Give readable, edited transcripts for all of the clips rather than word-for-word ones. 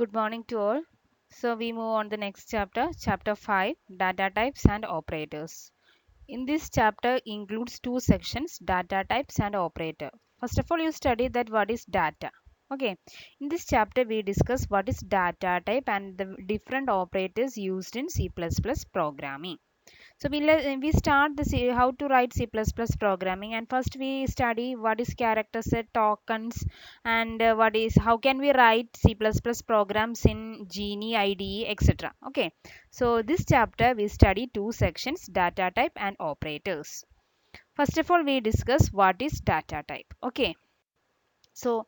Good morning to all. So we move on the next chapter, chapter 5, data types and operators. In this chapter includes two sections, data types and operator. First of all, you study that what is data. Okay. In this chapter we discuss what is data type and the different operators used in C++ programming. So we start the how to write C++ programming, and first we study what is character set, tokens, and what is how can we write C++ programs in Genie, IDE, etc. Okay. So this chapter we study two sections, data type and operators. First of all, we discuss what is data type. Okay. So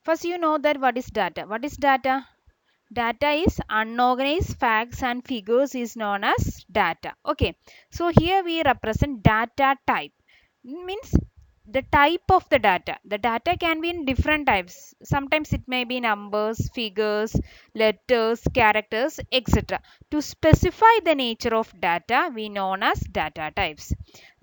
first you know that what is data. What is data? Data is unorganized facts and figures is known as data. Okay, so here we represent data type. Means the type of the data can be in different types. Sometimes it may be numbers, figures, letters, characters, etc. To specify the nature of data we known as data types.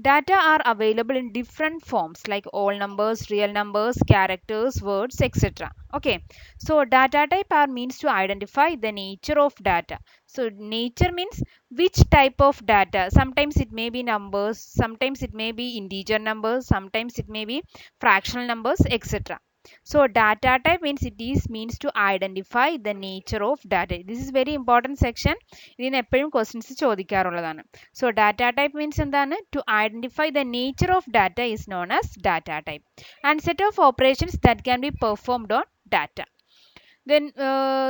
Data are available in different forms like all numbers, real numbers, characters, words, etc. Okay, so data type are means to identify the nature of data. So nature means which type of data. Sometimes it may be numbers, sometimes it may be integer numbers, sometimes it may be fractional numbers, etc. So data type means it is means to identify the nature of data. This is very important section. ഇതിന് എപ്പോഴും questions ചോദിക്കാറുള്ളതാണ്. So data type means എന്താണ്? To identify the nature of data is known as data type. And set of operations that can be performed on data. Then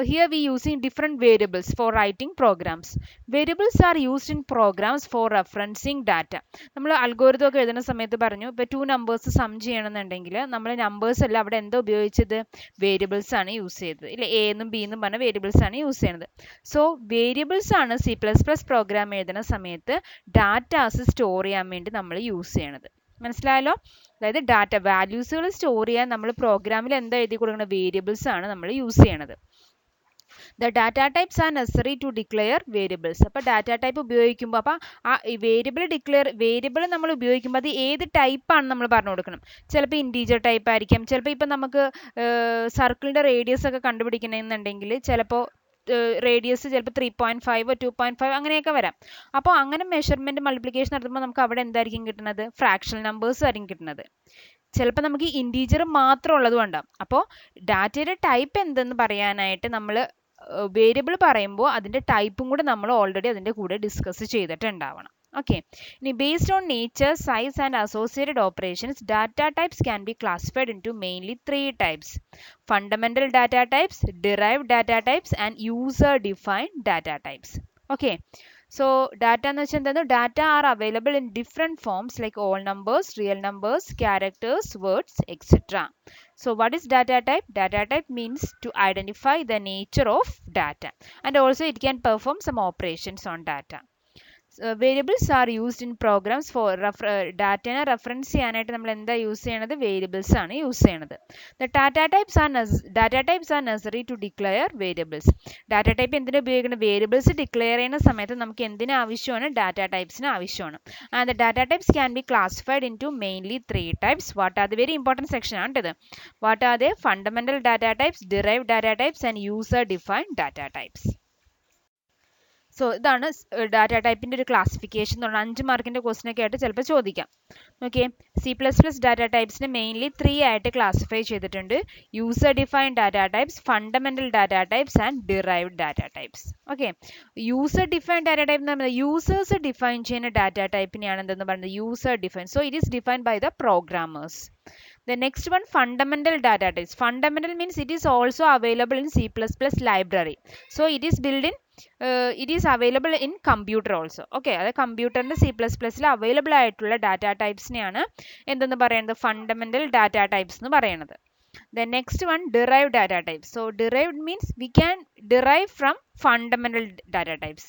here we using different variables for writing programs. Variables are used in programs for referencing data. നമ്മൾ algorithm ഒക്കെ എഴുതുന്ന സമയത്ത് പറഞ്ഞു ഇപ്പോൾ two numbers some ചെയ്യണമെന്നുണ്ടെങ്കിൽ നമ്മൾ numbers എല്ലാം അവിടെ എന്താ ഉപയോഗിച്ചത്, വേരിയബിൾസ് ആണ് യൂസ് ചെയ്തത് ഇല്ല, എ എന്നും ബി എന്നും പറഞ്ഞ വേരിയബിൾസ് ആണ് യൂസ് ചെയ്യുന്നത്. സോ വേരിയബിൾസ് ആണ് C++ പ്രോഗ്രാം എഴുതുന്ന സമയത്ത് ഡാറ്റാസ് സ്റ്റോർ ചെയ്യാൻ വേണ്ടി നമ്മൾ യൂസ് ചെയ്യണത്. മനസ്സിലായല്ലോ? അതായത് ഡാറ്റ വാല്യൂസുകൾ സ്റ്റോർ ചെയ്യാൻ നമ്മൾ പ്രോഗ്രാമിൽ എന്താ എഴുതി കൊടുക്കുന്ന വേരിയബിൾസ് ആണ് നമ്മൾ യൂസ് ചെയ്യണത്. The data types are necessary to declare variables. അപ്പോൾ ഡാറ്റ ടൈപ്പ് ഉപയോഗിക്കുമ്പോൾ അപ്പോൾ ആ വേരിയബിൾ നമ്മൾ ഉപയോഗിക്കുമ്പോൾ അത് ഏത് ടൈപ്പാണ് നമ്മൾ പറഞ്ഞു കൊടുക്കണം. ചിലപ്പോൾ ഇൻറ്റീജർ ടൈപ്പ് ആയിരിക്കാം, ചിലപ്പോൾ ഇപ്പം നമുക്ക് സർക്കിളിൻ്റെ റേഡിയസ് ഒക്കെ കണ്ടുപിടിക്കണമെന്നുണ്ടെങ്കിൽ ചിലപ്പോൾ റേഡിയസ് ചിലപ്പോൾ 3.5 2.5 അങ്ങനെയൊക്കെ വരാം. അപ്പോൾ അങ്ങനെ മെഷർമെൻറ്റ് മൾട്ടിപ്ലിക്കേഷൻ നടത്തുമ്പോൾ നമുക്ക് അവിടെ എന്തായിരിക്കും കിട്ടുന്നത്, ഫ്രാക്ഷണൽ നമ്പേഴ്സ് ആയിരിക്കും കിട്ടുന്നത്. ചിലപ്പോൾ നമുക്ക് ഇൻറ്റീജർ മാത്രം ഉള്ളതും ഉണ്ടാവും. അപ്പോൾ ഡാറ്റയുടെ ടൈപ്പ് എന്തെന്ന് പറയാനായിട്ട് നമ്മൾ വേരിയബിൾ പറയുമ്പോൾ അതിൻ്റെ ടൈപ്പും കൂടെ നമ്മൾ ഓൾറെഡി അതിൻ്റെ കൂടെ discuss ചെയ്തിട്ടുണ്ടാവണം. Okay. Based on nature, size and associated operations, data types can be classified into mainly three types: fundamental data types, derived data types, and user-defined data types. Okay. So data എന്ന് വെച്ചാൽ എന്താണ്? Data are available in different forms like all numbers, real numbers, characters, words, etc. So what is data type? Data type means to identify the nature of data, and also it can perform some operations on data. Variables are used in programs for ഡാറ്റനെ reference ചെയ്യാനായിട്ട് നമ്മൾ എന്താ use ചെയ്യണത്, variables ആണ് use ചെയ്യണത്. data types are necessary to declare variables. Data type എന്തിനാ ഉപയോഗിക്കുന്നത്, variables declare ചെയ്യുന്ന സമയത്ത് നമുക്ക് എന്തിനു ആവശ്യമാണ്, ഡാറ്റ ടൈപ്സിന് ആവശ്യമാണ്. And the data types can be classified into mainly three types. What are the very important section ആണിത്. What are they? Fundamental data types, derived data types, and user defined data types. So ഇതാണ് data ടൈപ്പിൻ്റെ ഒരു classification എന്ന് പറഞ്ഞാൽ 5 മാർക്കിൻ്റെ question ഒക്കെ ആയിട്ട് ചിലപ്പോൾ ചോദിക്കാം. ഓക്കെ, C++ ഡാറ്റ ടൈപ്സിനെ മെയിൻലി 3 ആയിട്ട് ക്ലാസിഫൈ ചെയ്തിട്ടുണ്ട്: user defined data types, fundamental data types and derived data types. Okay, user defined data type എന്ന് പറയുന്നത് യൂസേഴ്സ് ഡിഫൈൻ ചെയ്യുന്ന ഡാറ്റ ടൈപ്പിനെയാണ് എന്തെന്ന് പറയുന്നത്, user define. So it is defined by the programmers. The next one, fundamental data types. Fundamental means it is also available in C++ library. So it is built in it is available in computer also. Okay, അത് കമ്പ്യൂട്ടറിൻ്റെ C++ൽ available ആയിട്ടുള്ള data ടൈപ്സിനെയാണ് എന്തെന്ന് പറയുന്നത്, fundamental data types എന്ന് പറയുന്നത്. The next one, derived data types. So derived means we can derive from fundamental data types.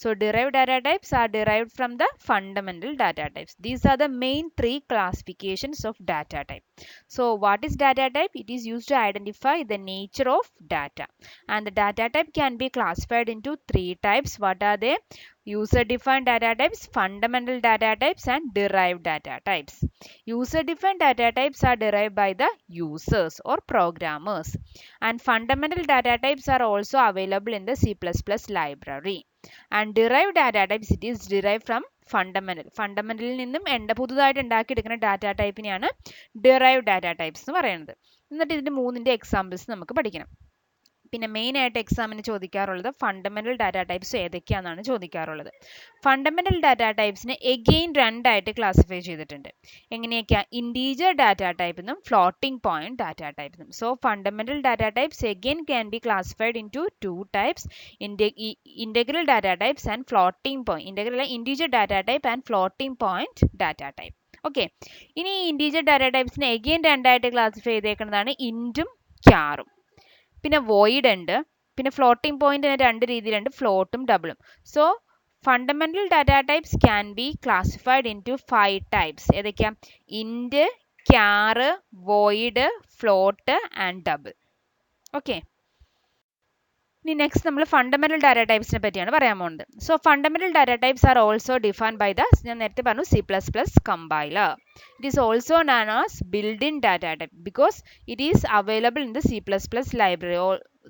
So derived data types are derived from the fundamental data types. These are the main three classifications of data type. So what is data type? It is used to identify the nature of data. And the data type can be classified into three types. What are they? user defined data types, fundamental data types and derived data types. User defined data types are derived by the users or programmers, and fundamental data types are also available in the C++ library. And derived data types, it is derived from ഫണ്ടമെന്റലിൽ നിന്നും പുതുതായിട്ട് ഉണ്ടാക്കിയെടുക്കുന്ന data ടൈപ്പിനെയാണ് derived data types എന്ന് പറയുന്നത്. എന്നിട്ട് ഇതിന്റെ മൂന്നിന്റെ examples നമുക്ക് പഠിക്കണം. പിന്നെ മെയിൻ ആയിട്ട് എക്സാമിന് ചോദിക്കാറുള്ളത് ഫണ്ടമെന്റൽ ഡാറ്റ ടൈപ്സ് ഏതൊക്കെയാണെന്നാണ് ചോദിക്കാറുള്ളത്. ഫണ്ടമെന്റൽ ഡാറ്റ ടൈപ്സിനെ എഗെയിൻ രണ്ടായിട്ട് ക്ലാസിഫൈ ചെയ്തിട്ടുണ്ട്. എങ്ങനെയൊക്കെയാ? ഇൻറ്റീജർ ഡാറ്റ ടൈപ്പ് എന്നും ഫ്ലോട്ടിംഗ് പോയിന്റ് ഡാറ്റ ടൈപ്പ് എന്നും. So fundamental data types again can be classified into two types, integral data types and floating point. Integral integer data type and floating point data type. Okay, ഇനി integer data ടൈപ്സിനെ again രണ്ടായിട്ട് classify ചെയ്തേക്കുന്നതാണ് ഇൻറ്റും ക്യാറും. പിന്നെ void ഉണ്ട്. പിന്നെ floating point രണ്ട് രീതിയിലുണ്ട്, ഫ്ലോട്ടും ഡബിളും. So fundamental data types can be classified into 5 types. ഏതൊക്കെയാ? Int, char, void, float and double. Okay, ഇനി നെക്സ്റ്റ് നമ്മൾ ഫണ്ടമെന്റൽ ഡാറ്റ ടൈപ്സിനെ പറ്റിയാണ് പറയാൻ പോകുന്നത്. So fundamental data types are also defined by the, ഞാൻ നേരത്തെ പറഞ്ഞു, C++ compiler. It is also known as built-in data type because it is available in the C++ library.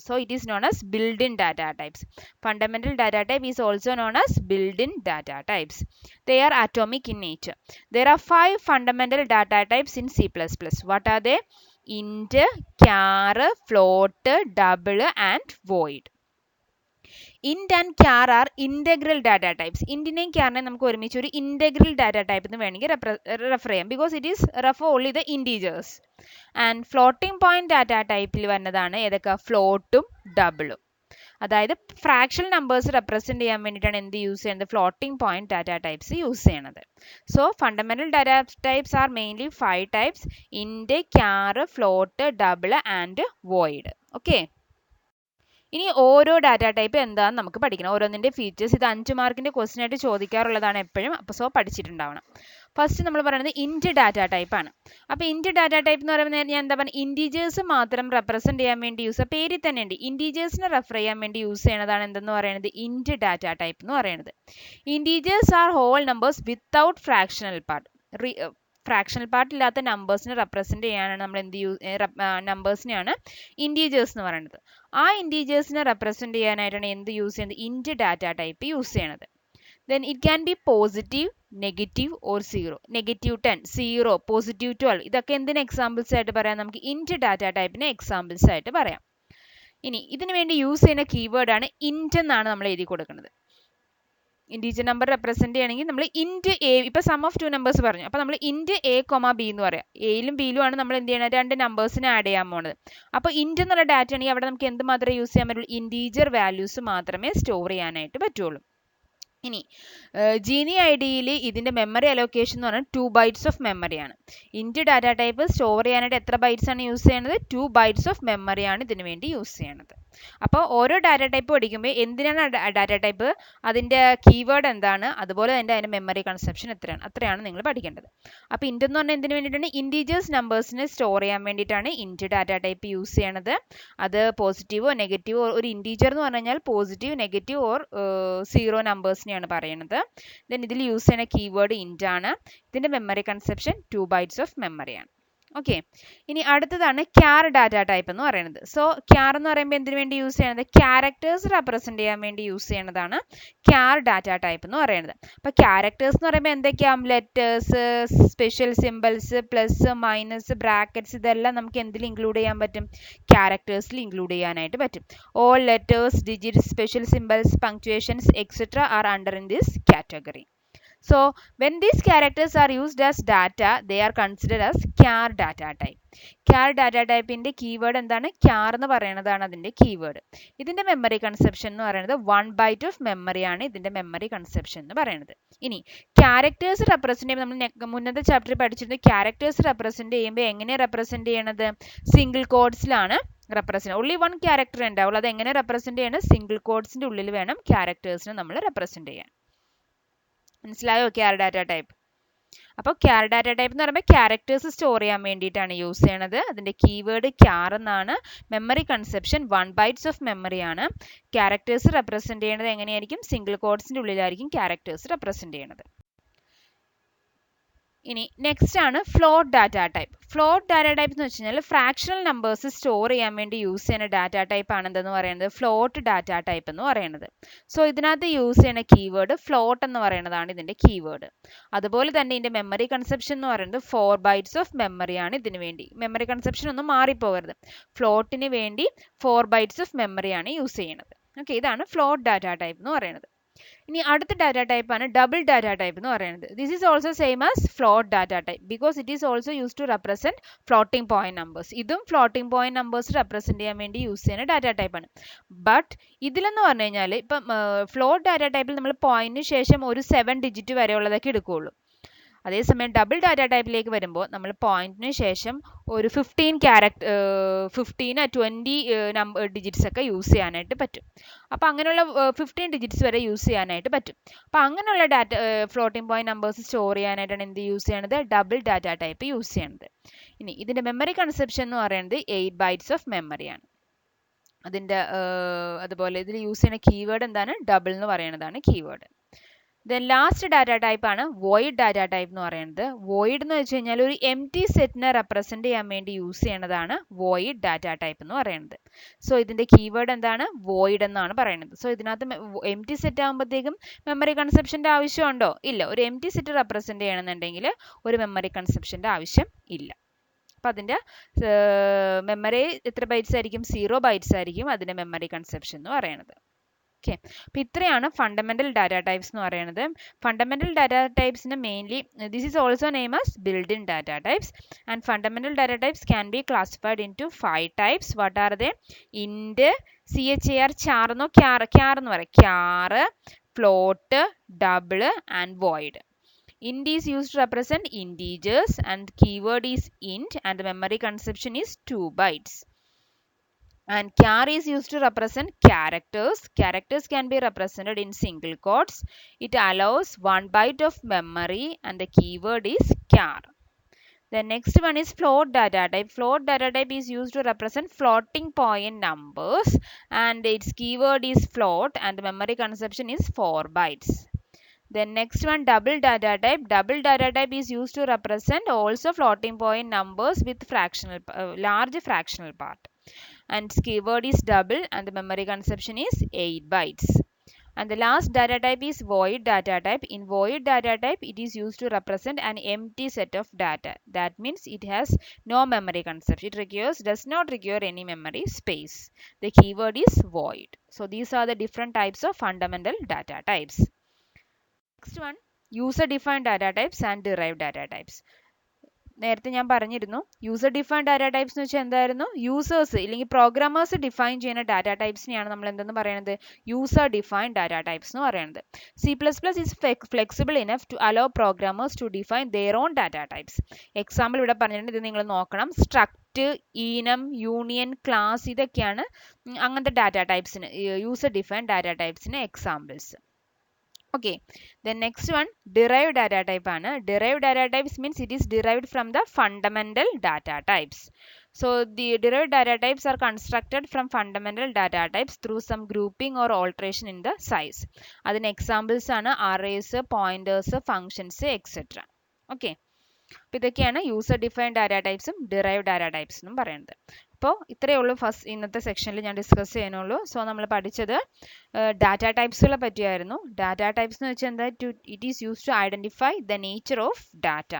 So it is known as built-in data types. Fundamental data type is also known as built-in data types. They are atomic in nature. There are 5 fundamental data types in C++. What are they? Int, char, float, double and void. Int and char are integral data types. Intനെയും char-നെയും നമുക്ക് ഒരുമിച്ച് ഒരു integral data type എന്ന് വേണമെങ്കിൽ refer ചെയ്യാം, because it is refer only the integers. And floating point data typeൽ വരുന്നതാണ് ഏതൊക്കെ? ഫ്ലോട്ടും ഡബിളും. അതായത് fractional numbers represent ചെയ്യാൻ വേണ്ടിയിട്ടാണ് എന്ത് യൂസ് ചെയ്യുന്നത്? Floating point data types use ചെയ്യണത്. So fundamental data types are mainly 5 types: int, char, float, double and void. Okay, ഇനി ഓരോ ഡാറ്റ ടൈപ്പ് എന്താണെന്ന് നമുക്ക് പഠിക്കണം, ഓരോന്നിന്റെ ഫീച്ചേഴ്സ്. ഇത് 5 മാർക്കിന്റെ ക്വസ്റ്റ്യൻ ആയിട്ട് ചോദിക്കാറുള്ളതാണ് എപ്പോഴും. അപ്പോൾ സോ പഠിച്ചിട്ടുണ്ടാവണം. ഫസ്റ്റ് നമ്മൾ പറയുന്നത് ഇന്റ് ഡാറ്റ ടൈപ്പ് ആണ്. അപ്പോൾ ഇന്റ് ഡാറ്റ ടൈപ്പ് എന്ന് പറയുന്നത് ഞാൻ എന്താ പറയുക, ഇൻറ്റീജേഴ്സ് മാത്രം റെപ്രസെന്റ് ചെയ്യാൻ വേണ്ടി യൂസ്, പേരിൽ തന്നെ ഉണ്ട്, ഇൻറ്റീജേഴ്സിനെ റെഫർ ചെയ്യാൻ വേണ്ടി യൂസ് ചെയ്യുന്നതാണ് എന്തെന്ന് പറയുന്നത്? ഇന്റ് ഡാറ്റ ടൈപ്പ് എന്ന് പറയുന്നത്. Integers are whole numbers without fractional part. Fractional part ഇല്ലാത്ത നമ്പേഴ്സിനെ റെപ്രസെന്റ് ചെയ്യാനാണ് നമ്മൾ നമ്പേഴ്സിനെയാണ് ഇൻറ്റീജേഴ്സ് എന്ന് പറയുന്നത്. ആ ഇൻറ്റീജേഴ്സിനെ റെപ്രസെന്റ് ചെയ്യാനായിട്ടാണ് എന്ത് യൂസ് ചെയ്യുന്നത്? ഇന്റ് ഡാറ്റ ടൈപ്പ് യൂസ് ചെയ്യണത്. Then it can be positive, negative or 0. Negative 10, 0, positive 12. ഇതൊക്കെ എന്തിന് എക്സാമ്പിൾസ് ആയിട്ട് പറയാം? നമുക്ക് ഇന്റ് ഡാറ്റ ടൈപ്പിന് എക്സാമ്പിൾസ് ആയിട്ട് പറയാം. ഇനി ഇതിനു വേണ്ടി യൂസ് ചെയ്യുന്ന കീവേഡ് ആണ് ഇന്റ് എന്നാണ് നമ്മൾ എഴുതി കൊടുക്കുന്നത്. ഇൻറ്റീജർ നമ്പർ റെപ്രസെന്റ് ചെയ്യണമെങ്കിൽ നമ്മൾ ഇന്റ് എ, ഇപ്പൊ സം ഓഫ് 2 നമ്പേഴ്സ് പറഞ്ഞു, അപ്പോൾ നമ്മൾ ഇന്റ് എ, ബി എന്ന് പറയാം. എയിലും ബിയിലും ആണ് നമ്മൾ എന്ത് ചെയ്യണം? രണ്ട് നമ്പേഴ്സിനെ ആഡ് ചെയ്യാൻ പോകുന്നത്. അപ്പോൾ ഇന്റ് എന്നുള്ള ഡാറ്റ ആണെങ്കിൽ അവിടെ നമുക്ക് എന്ത് മാത്രമേ യൂസ് ചെയ്യാൻ പറ്റുള്ളൂ? ഇൻറ്റീജർ വാല്യൂസ് മാത്രമേ സ്റ്റോർ ചെയ്യാനായിട്ട് പറ്റുള്ളൂ. ഇനി ജീനി ഐ ഡിയിൽ ഇതിന്റെ മെമ്മറി അലോക്കേഷൻ എന്ന് പറഞ്ഞാൽ 2 ബൈറ്റ്സ് ഓഫ് മെമ്മറിയാണ്. ഇന്റ് ഡാറ്റ ടൈപ്പ് സ്റ്റോർ ചെയ്യാനായിട്ട് എത്ര ബൈറ്റ്സ് ആണ് യൂസ് ചെയ്യുന്നത്? 2 ബൈറ്റ്സ് ഓഫ് മെമ്മറിയാണ് ഇതിനു വേണ്ടി യൂസ് ചെയ്യുന്നത്. അപ്പോൾ ഓരോ ഡാറ്റ ടൈപ്പ് പഠിക്കുമ്പോൾ എന്തിനാണ് ഡാറ്റ ടൈപ്പ്, അതിന്റെ കീവേഡ് എന്താണ്, അതുപോലെ തന്നെ അതിന്റെ മെമ്മറി കൺസെപ്ഷൻ എത്രയാണ്, അത്രയാണ് നിങ്ങൾ പഠിക്കേണ്ടത്. അപ്പോൾ ഇന്റ് എന്ന് പറഞ്ഞാൽ എന്തിനു വേണ്ടിയിട്ടാണ്? ഇൻറ്റീജേഴ്സ് നമ്പേഴ്സിനെ സ്റ്റോർ ചെയ്യാൻ വേണ്ടിയിട്ടാണ് ഇന്റ് ഡാറ്റ ടൈപ്പ് യൂസ് ചെയ്യണത്. അത് പോസിറ്റീവോ നെഗറ്റീവോ, ഒരു ഇൻറ്റീജർ എന്ന് പറഞ്ഞു കഴിഞ്ഞാൽ പോസിറ്റീവ്, നെഗറ്റീവ് ഓർ 0 നമ്പേഴ്സിനെയാണ് പറയുന്നത്. ദെൻ ഇതിൽ യൂസ് ചെയ്യുന്ന കീവേഡ് ഇന്റ് ആണ്. ഇതിന്റെ മെമ്മറി കൺസെപ്ഷൻ 2 ബൈറ്റ്സ് ഓഫ് മെമ്മറിയാണ്. ഓക്കെ, ഇനി അടുത്തതാണ് ക്യാർ ഡാറ്റ ടൈപ്പ് എന്ന് പറയുന്നത്. സോ ക്യാർ എന്ന് പറയുമ്പോൾ എന്തിനു വേണ്ടി യൂസ് ചെയ്യുന്നത്? ക്യാരക്ടേഴ്സ് റെപ്രസെന്റ് ചെയ്യാൻ വേണ്ടി യൂസ് ചെയ്യുന്നതാണ് ക്യാർ ഡാറ്റ ടൈപ്പ് എന്ന് പറയുന്നത്. അപ്പോൾ ക്യാരക്ടേഴ്സ് എന്ന് പറയുമ്പോൾ എന്തൊക്കെയാണ്? Letters, special symbols, plus, minus, brackets, ഇതെല്ലാം നമുക്ക് എന്തിൽ ഇൻക്ലൂഡ് ചെയ്യാൻ പറ്റും? ക്യാരക്ടേഴ്സിൽ ഇൻക്ലൂഡ് ചെയ്യാനായിട്ട് പറ്റും. All letters, digits, special symbols, punctuations etcetera are under in this category. So when these characters are used as data, they are considered as char data type. Char data type ന്റെ keyword എന്താണ്? char എന്ന് പറയുന്നതാണ് അതിന്റെ keyword. ഇതിന്റെ memory conception എന്ന് പറയുന്നത് 1 byte of memory ആണ് ഇതിന്റെ മെമ്മറി കൺസെപ്ഷൻ എന്ന് പറയുന്നത്. ഇനി ക്യാരക്ടേഴ്സ് റെപ്രസെന്റ് ചെയ്യുമ്പോൾ നമ്മൾ മുന്നത്തെ ചാപ്റ്ററിൽ പഠിച്ചിരുന്നു, ക്യാരക്ടേഴ്സ് റെപ്രസെന്റ് ചെയ്യുമ്പോൾ എങ്ങനെ റെപ്രസെന്റ് ചെയ്യണത്? സിംഗിൾ കോഡ്സിലാണ് റെപ്രസെന്റ്, ഓൺലി 1 ക്യാരക്ടർ ഉണ്ടാവുള്ളൂ. അത് എങ്ങനെ റെപ്രസെന്റ് ചെയ്യണം? സിംഗിൾ കോഡ്സിന്റെ ഉള്ളിൽ വേണം ക്യാരക്ടേഴ്സിനെ നമ്മൾ റെപ്രസെന്റ് ചെയ്യാൻ. മനസ്സിലായോ ക്യാർ ഡാറ്റ ടൈപ്പ്? അപ്പോൾ char ഡാറ്റ ടൈപ്പ് എന്ന് പറയുമ്പോൾ ക്യാരക്ടേഴ്സ് സ്റ്റോർ ചെയ്യാൻ വേണ്ടിയിട്ടാണ് യൂസ് ചെയ്യണത്. അതിൻ്റെ കീവേഡ് char എന്നാണ്. Memory conception 1 bytes of memory ആണ്. ക്യാരക്ടേഴ്സ് റെപ്രസെൻറ്റ് ചെയ്യുന്നത് എങ്ങനെയായിരിക്കും? സിംഗിൾ കോഡ്സിൻ്റെ ഉള്ളിലായിരിക്കും ക്യാരക്ടേഴ്സ് റെപ്രസെൻറ്റ് ചെയ്യുന്നത്. ഇനി നെക്സ്റ്റ് ആണ് float data type. Float data type എന്ന് വെച്ച് കഴിഞ്ഞാൽ ഫ്രാക്ഷണൽ നമ്പേഴ്സ് സ്റ്റോർ ചെയ്യാൻ വേണ്ടി യൂസ് ചെയ്യുന്ന ഡാറ്റ ടൈപ്പ് ആണ് എന്തെന്ന് പറയുന്നത്? ഫ്ലോട്ട് ഡാറ്റ ടൈപ്പ് എന്ന് പറയുന്നത്. സോ ഇതിനകത്ത് യൂസ് ചെയ്യുന്ന കീവേഡ് ഫ്ലോട്ട് എന്ന് പറയുന്നതാണ് ഇതിൻ്റെ കീവേഡ്. അതുപോലെ തന്നെ ഇതിൻ്റെ മെമ്മറി കൺസെപ്ഷൻ എന്ന് പറയുന്നത് 4 bytes ഓഫ് മെമ്മറി ആണ് ഇതിന് വേണ്ടി. മെമ്മറി കൺസെപ്ഷൻ ഒന്നും മാറിപ്പോകരുത്. ഫ്ലോട്ടിന് വേണ്ടി 4 bytes ഓഫ് മെമ്മറി ആണ് യൂസ് ചെയ്യുന്നത്. ഓക്കെ, ഇതാണ് ഫ്ലോട്ട് ഡാറ്റ ടൈപ്പ് എന്ന് പറയുന്നത്. ഇനി അടുത്ത ഡാറ്റ ടൈപ്പ് ആണ് ഡബിൾ ഡാറ്റ ടൈപ്പ് എന്ന് പറയുന്നത്. This is also same as float data type because it is also use to represent floating point numbers. ഇതും ഫ്ലോട്ടിംഗ് പോയിന്റ് നമ്പേഴ്സ് റെപ്രസെന്റ് ചെയ്യാൻ വേണ്ടി യൂസ് ചെയ്യുന്ന ഡാറ്റ ടൈപ്പ് ആണ്. ബട്ട് ഇതിലെന്ന് പറഞ്ഞു കഴിഞ്ഞാൽ ഇപ്പം ഫ്ലോട്ട് ഡാറ്റ ടൈപ്പിൽ നമ്മൾ പോയിന്റിന് ശേഷം ഒരു 7 ഡിജിറ്റ് വരെയുള്ളതൊക്കെ എടുക്കുകയുള്ളൂ. അതേസമയം ഡബിൾ ഡാറ്റ ടൈപ്പിലേക്ക് വരുമ്പോൾ നമ്മൾ പോയിന്റിന് ശേഷം ഒരു 15 20 നമ്പർ ഡിജിറ്റ്സ് ഒക്കെ യൂസ് ചെയ്യാനായിട്ട് പറ്റും. അപ്പോൾ അങ്ങനെയുള്ള 15 ഡിജിറ്റ്സ് വരെ യൂസ് ചെയ്യാനായിട്ട് പറ്റും. അപ്പോൾ അങ്ങനെയുള്ള data floating point numbers store ചെയ്യാനായിട്ടാണ് എന്ത് യൂസ് ചെയ്യണത്? ഡബിൾ ഡാറ്റ ടൈപ്പ് യൂസ് ചെയ്യണത്. ഇനി ഇതിൻ്റെ മെമ്മറി കൺസെപ്ഷൻ എന്ന് പറയുന്നത് 8 bytes ഓഫ് മെമ്മറിയാണ്. അതിൻ്റെ അതുപോലെ ഇതിൽ യൂസ് ചെയ്യുന്ന കീവേഡ് എന്താണ്? ഡബിൾ എന്ന് പറയുന്നതാണ് keyword. Then last data type ആണ് വോയിഡ് ഡാറ്റ ടൈപ്പ് എന്ന് പറയുന്നത്. വോയിഡ് എന്ന് വെച്ച് കഴിഞ്ഞാൽ ഒരു എംപ്റ്റി സെറ്റിനെ റെപ്രസെന്റ് ചെയ്യാൻ വേണ്ടി യൂസ് ചെയ്യുന്നതാണ് വോയിഡ് ഡാറ്റ ടൈപ്പ് എന്ന് പറയുന്നത്. സോ ഇതിന്റെ കീവേഡ് എന്താണ്? വോയിഡ് എന്നാണ് പറയുന്നത്. സോ ഇതിനകത്ത് എംപ്റ്റി സെറ്റ് ആകുമ്പോഴത്തേക്കും മെമ്മറി കൺസെപ്ഷന്റെ ആവശ്യമുണ്ടോ? ഇല്ല. ഒരു എംപ്റ്റി സെറ്റ് റെപ്രസെന്റ് ചെയ്യണമെന്നുണ്ടെങ്കിൽ ഒരു മെമ്മറി കൺസെപ്ഷന്റെ ആവശ്യം ഇല്ല. അപ്പം അതിൻ്റെ മെമ്മറി എത്ര ബൈറ്റ്സ് ആയിരിക്കും? 0 bytes ആയിരിക്കും അതിൻ്റെ മെമ്മറി കൺസെപ്ഷൻ എന്ന് പറയുന്നത്. ഓക്കെ, അപ്പോൾ ഇത്രയാണ് ഫണ്ടമെന്റൽ ഡാറ്റ ടൈപ്സ് എന്ന് പറയുന്നത്. ഫണ്ടമെന്റൽ ഡാറ്റ ടൈപ്സിന് mainly this is also name as build in data types and fundamental data types can be classified into 5 types. What are they? Int, char എന്നോ char എന്ന് പറയും, char, float, double and void. Int is used to represent integers and keyword is int and the memory conception is 2 bytes. And char is used to represent characters. Characters can be represented in single quotes. It allows 1 byte of memory and the keyword is char. The next one is float data type. Float data type is used to represent floating point numbers and its keyword is float and the memory conception is 4 bytes. Then next one, double data type. Double data type is used to represent also floating point numbers with fractional large fractional part. And keyword is double and the memory conception is 8 bytes. And the last data type is void data type. In void data type, it is used to represent an empty set of data. That means it has no memory conception. It does not require any memory space. The keyword is void. So these are the different types of fundamental data types. Next one, user defined data types and derived data types. നേരത്തെ ഞാൻ പറഞ്ഞിരുന്നു user defined data types എന്ന് വെച്ചാൽ എന്തായിരുന്നു? Users അല്ലെങ്കിൽ programmers define ചെയ്യുന്ന data ടൈപ്സിനെയാണ് നമ്മൾ എന്തെന്ന് പറയുന്നത്? യൂസർ ഡിഫൈൻഡ് ഡാറ്റ ടൈപ്സ് എന്ന് പറയുന്നത്. C++ is flexible enough to allow programmers to define their own data types. Example ഇവിടെ പറഞ്ഞിട്ടുണ്ട്, ഇത് നിങ്ങൾ നോക്കണം. സ്ട്രക്റ്റ്, ഈനം, യൂണിയൻ, ക്ലാസ്, ഇതൊക്കെയാണ് അങ്ങനത്തെ ഡാറ്റ ടൈപ്സിന് യൂസർ ഡിഫൈൻഡ് ഡാറ്റ ടൈപ്സിന് examples. Okay, the next one, derived data type ആണ്. Derived data types means it is derived from the fundamental data types. So the derived data types are constructed from fundamental data types through some grouping or alteration in the size. അതിന് examples ആണ് arrays, pointers, functions, etc. Okay. അപ്പോൾ ഇതൊക്കെയാണ് user defined data ടൈപ്സും derived data types എന്നും പറയുന്നത്. അപ്പോൾ ഇത്രയേ ഉള്ളൂ ഇന്നത്തെ സെക്ഷനിൽ ഞാൻ ഡിസ്കസ് ചെയ്യാനുള്ളൂ. സോ നമ്മൾ പഠിച്ചത് ഡാറ്റ ടൈപ്സുകളെ പറ്റിയായിരുന്നു. ഡാറ്റ ടൈപ്സ് എന്ന് വെച്ചാൽ എന്താ? It is use to identify the nature of data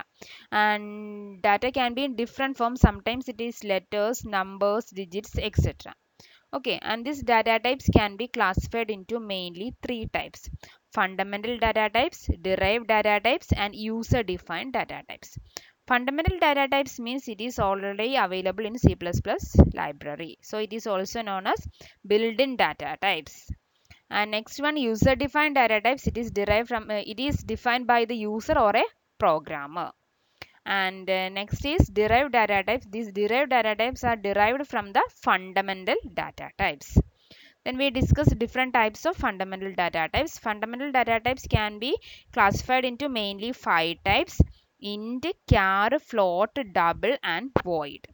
and data can be in different form. Sometimes it is letters, numbers, digits, etcetera. Okay, and these data types can be classified into mainly 3 types: fundamental data types, derived data types, and user defined data types. Fundamental data types means it is already available in C++ library. So it is also known as built-in data types. And next one, user defined data types. It is derived from it is defined by the user or a programmer. And next is derived data types. These derived data types are derived from the fundamental data types. Then we discuss different types of fundamental data types. Fundamental data types can be classified into mainly 5 types. Int, char, float, double and void.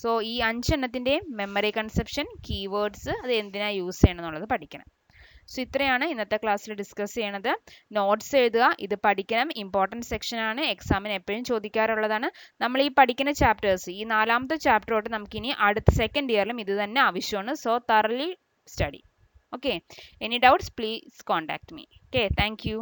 So ഈ 5 എണ്ണത്തിൻ്റെയും memory conception, keywords, അത് എന്തിനാണ് use ചെയ്യണം എന്നുള്ളത് പഠിക്കണം. So ഇത്രയാണ് ഇന്നത്തെ ക്ലാസ്സിൽ discuss ചെയ്യണത്. നോട്ട്സ് എഴുതുക, ഇത് പഠിക്കണം, ഇമ്പോർട്ടൻറ്റ് സെക്ഷൻ ആണ്, എക്സാമിന് എപ്പോഴും ചോദിക്കാറുള്ളതാണ്. നമ്മൾ ഈ പഠിക്കുന്ന ചാപ്റ്റേഴ്സ്, ഈ 4ാമത്തെ ചാപ്റ്റർ തൊട്ട് നമുക്കിനി അടുത്ത സെക്കൻഡ് ഇയറിലും ഇത് തന്നെ ആവശ്യമാണ്. So thoroughly study. Okay, any doubts please contact me. Okay, thank you.